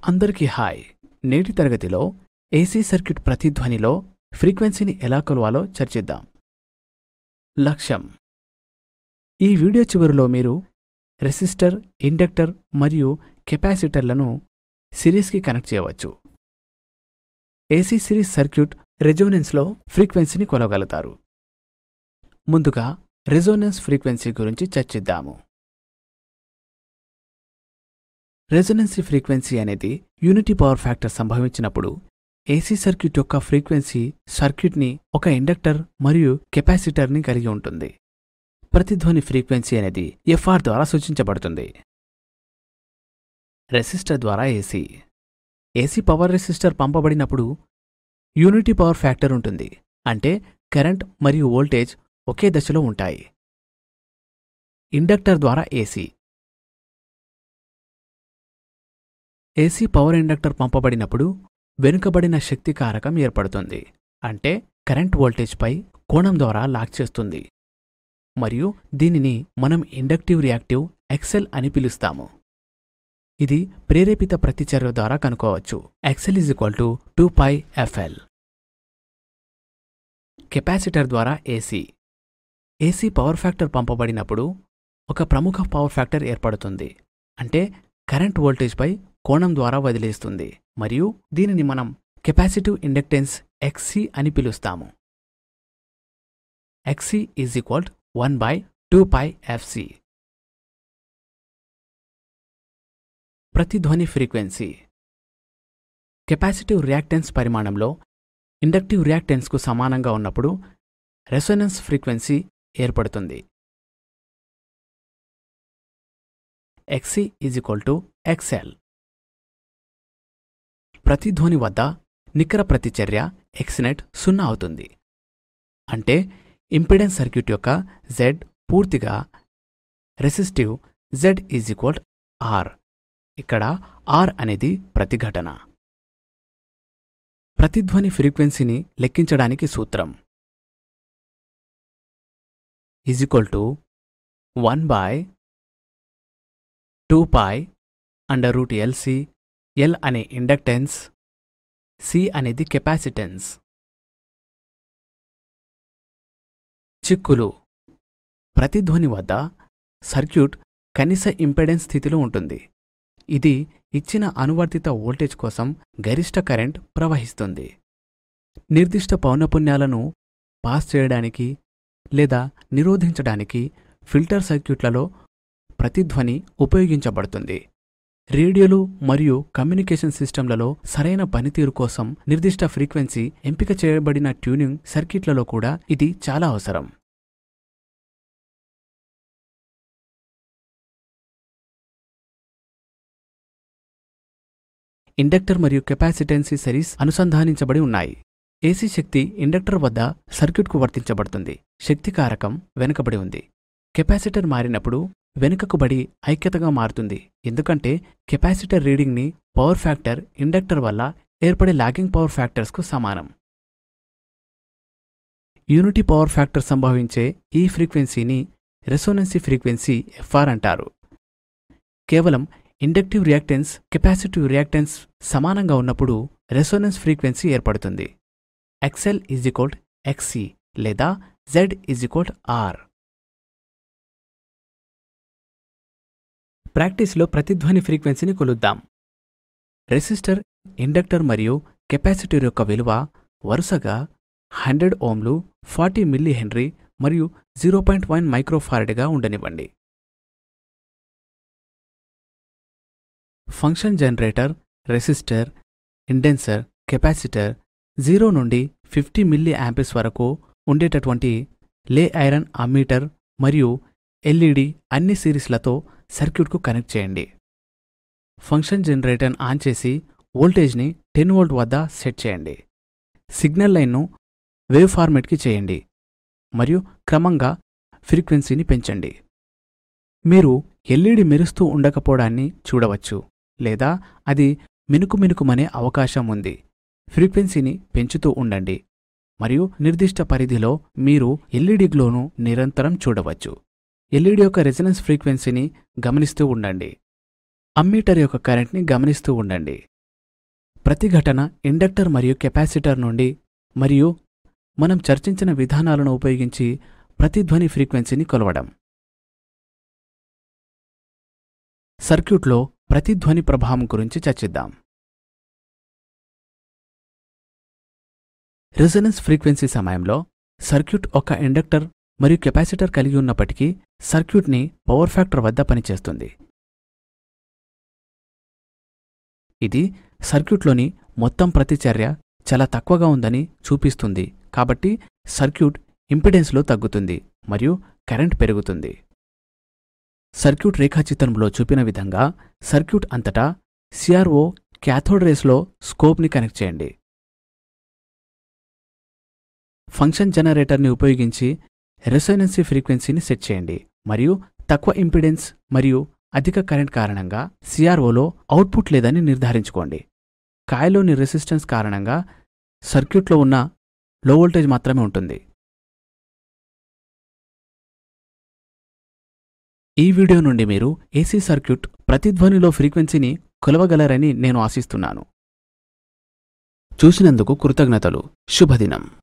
అందరికీ హాయ్. నేటి తరగతిలో ఏసీ సర్క్యూట్ ప్రతిధ్వనిలో ఫ్రీక్వెన్సీని ఎలా కొలవాలో చర్చిద్దాం. లక్ష్యం: ఈ వీడియో చివరిలో మీరు రెసిస్టర్, ఇండక్టర్ మరియు కెపాసిటర్లను సిరీస్కి కనెక్ట్ చేయవచ్చు. ఏసీ సిరీస్ సర్క్యూట్ రెజోనెన్స్లో ఫ్రీక్వెన్సీని కొలవగలుగుతారు. ముందుగా రెజోనెన్స్ ఫ్రీక్వెన్సీ గురించి చర్చిద్దాము. రెజొనెన్స్ ఫ్రీక్వెన్సీ అనేది యూనిటీ పవర్ ఫ్యాక్టర్ సంభవించినప్పుడు ఏసీ సర్క్యూట్ యొక్క ఫ్రీక్వెన్సీ సర్క్యూట్ని ఒక ఇండక్టర్ మరియు కెపాసిటర్ని కలిగి ఉంటుంది. ప్రతిధ్వని ఫ్రీక్వెన్సీ అనేది ఎఫ్ఆర్ ద్వారా సూచించబడుతుంది. రెసిస్టర్ ద్వారా ఏసీ పవర్ రెసిస్టర్ పంపబడినప్పుడు యూనిటీ పవర్ ఫ్యాక్టర్ ఉంటుంది, అంటే కరెంట్ మరియు వోల్టేజ్ ఒకే దశలో ఉంటాయి. ఇండక్టర్ ద్వారా ఏసీ పవర్ ఇండక్టర్ పంపబడినప్పుడు వెనుకబడిన శక్తి కారకం ఏర్పడుతుంది, అంటే కరెంట్ వోల్టేజ్పై కోణం ద్వారా లాక్ చేస్తుంది, మరియు దీనిని మనం ఇండక్టివ్ రియాక్టివ్ XL అని పిలుస్తాము. ఇది ప్రేరేపిత ప్రతిచర్య ద్వారా కనుక్కోవచ్చు. XL = 2πfL. కెపాసిటర్ ద్వారా ఏసీ పవర్ ఫ్యాక్టర్ పంపబడినప్పుడు ఒక ప్రముఖ పవర్ ఫ్యాక్టర్ ఏర్పడుతుంది, అంటే కరెంట్ వోల్టేజ్పై కోణం ద్వారా వదిలేస్తుంది, మరియు దీనిని మనం కెపాసిటివ్ ఇండక్టెన్స్ XC అని పిలుస్తాము. XC = 1/2πfC. ప్రతిధ్వని ఫ్రీక్వెన్సీ కెపాసిటివ్ రియాక్టెన్స్ పరిమాణంలో ఇండక్టివ్ రియాక్టెన్స్కు సమానంగా ఉన్నప్పుడు రెసొనెన్స్ ఫ్రీక్వెన్సీ ఏర్పడుతుంది. XC = XL. ప్రతిధ్వని వద్ద నికర ప్రతిచర్య Xnet 0 అవుతుంది, అంటే ఇంపెడెన్స్ సర్క్యూట్ యొక్క Z పూర్తిగా రెసిస్టివ్ Z R. ఇక్కడ R అనేది ప్రతిఘటన. ప్రతిధ్వని ఫ్రీక్వెన్సీని లెక్కించడానికి సూత్రం 1/2π√LC. L అనే ఇండక్టెన్స్, C అనేది కెపాసిటెన్స్. చిక్కులు: ప్రతిధ్వని వద్ద సర్క్యూట్ కనీస ఇంపెడెన్స్ స్థితిలో ఉంటుంది. ఇది ఇచ్చిన అనువర్తిత వోల్టేజ్ కోసం గరిష్ట కరెంట్ ప్రవహిస్తుంది. నిర్దిష్ట పౌనఃపున్యాలను పాస్ చేయడానికి లేదా నిరోధించడానికి ఫిల్టర్ సర్క్యూట్లలో ప్రతిధ్వని ఉపయోగించబడుతుంది. రేడియోలు మరియు కమ్యూనికేషన్ సిస్టంలలో సరైన పనితీరు కోసం నిర్దిష్ట ఫ్రీక్వెన్సీ ఎంపిక చేయబడిన ట్యూనింగ్ సర్క్యూట్లలో కూడా ఇది చాలా అవసరం. ఇండక్టర్ మరియు కెపాసిటెన్సీ సిరీస్ అనుసంధానించబడి ఉన్నాయి. ఏసీ శక్తి ఇండక్టర్ వద్ద సర్క్యూట్కు వర్తించబడుతుంది. శక్తి కారకం వెనుకబడి ఉంది. కెపాసిటర్ మారినప్పుడు వెనుకకుబడి ఐక్యతగా మారుతుంది, ఎందుకంటే కెపాసిటర్ రీడింగ్ని పవర్ ఫ్యాక్టర్ ఇండక్టర్ వల్ల ఏర్పడే లాగింగ్ పవర్ ఫ్యాక్టర్స్కు సమానం. యూనిటీ పవర్ ఫ్యాక్టర్ సంభవించే ఈ ఫ్రీక్వెన్సీని రెసొనెన్సీ ఫ్రీక్వెన్సీ FR అంటారు. కేవలం ఇండక్టివ్ రియాక్టెన్స్, కెపాసిటివ్ రియాక్టెన్స్ సమానంగా ఉన్నప్పుడు రెసొనెన్స్ ఫ్రీక్వెన్సీ ఏర్పడుతుంది. XL = XC లేదా Z R. ప్రాక్టీస్లో ప్రతిధ్వని ఫ్రీక్వెన్సీని కొలుద్దాం. రెసిస్టర్, ఇండక్టర్ మరియు కెపాసిటర్ యొక్క విలువ వరుసగా 100 ohms, 40 mH మరియు 0.1 మైక్రోఫారడ్గా ఉండనివ్వండి. ఫంక్షన్ జనరేటర్, రెసిస్టర్, ఇండెన్సర్, కెపాసిటర్ 0 నుండి 50 mA వరకు ఉండేటటువంటి లే ఐరన్ అమ్మీటర్ మరియు LED అన్ని సిరీస్లతో సర్క్యూట్కు కనెక్ట్ చేయండి. ఫంక్షన్ జనరేటర్ ఆన్ చేసి వోల్టేజ్ని 10 V వద్ద సెట్ చేయండి. సిగ్నల్ లైన్ను వేవ్ ఫార్మెట్కి చేయండి మరియు క్రమంగా ఫ్రీక్వెన్సీని పెంచండి. మీరు LED మెరుస్తూ ఉండకపోవడాన్ని చూడవచ్చు, లేదా అది మినుకుమనే అవకాశం ఉంది. ఫ్రీక్వెన్సీని పెంచుతూ ఉండండి మరియు నిర్దిష్ట పరిధిలో మీరు LED గ్లోను నిరంతరం చూడవచ్చు. LED యొక్క రెజొనెన్స్ ఫ్రీక్వెన్సీని గమనిస్తూ ఉండండి. అమ్మీటర్ యొక్క కరెంట్ని గమనిస్తూ ఉండండి. ప్రతిఘటన ఇండక్టర్ మరియు కెపాసిటర్ నుండి మరియు మనం చర్చించిన విధానాలను ఉపయోగించి ప్రతిధ్వని ఫ్రీక్వెన్సీని కొలవడం. సర్క్యూట్లో ప్రతిధ్వని ప్రభావం గురించి చర్చిద్దాం. రెజొనెన్స్ ఫ్రీక్వెన్సీ సమయంలో సర్క్యూట్ ఒక ఇండక్టర్ మరియు కెపాసిటర్ కలిగి ఉన్నప్పటికీ సర్క్యూట్ని పవర్ ఫ్యాక్టర్ వద్ద పనిచేస్తుంది. ఇది సర్క్యూట్లోని మొత్తం ప్రతిచర్య చాలా తక్కువగా ఉందని చూపిస్తుంది. కాబట్టి సర్క్యూట్ ఇంపిడెన్స్లో తగ్గుతుంది మరియు కరెంట్ పెరుగుతుంది. సర్క్యూట్ రేఖాచిత్రంలో చూపిన విధంగా సర్క్యూట్ అంతటా CRO క్యాథోడ్ రేస్లో స్కోప్ని కనెక్ట్ చేయండి. ఫంక్షన్ జనరేటర్ని ఉపయోగించి రెసొనెన్సీ ఫ్రీక్వెన్సీని సెట్ చేయండి మరియు తక్కువ ఇంపిడెన్స్ మరియు అధిక కరెంట్ కారణంగా CROలో అవుట్పుట్ లేదని నిర్ధారించుకోండి. కాయిల్లోని రెసిస్టెన్స్ కారణంగా సర్క్యూట్లో ఉన్న లో వోల్టేజ్ మాత్రమే ఉంటుంది. ఈ వీడియో నుండి మీరు AC సర్క్యూట్ ప్రతిధ్వనిలో ఫ్రీక్వెన్సీని కొలవగలరని నేను ఆశిస్తున్నాను. చూసినందుకు కృతజ్ఞతలు. శుభదినం.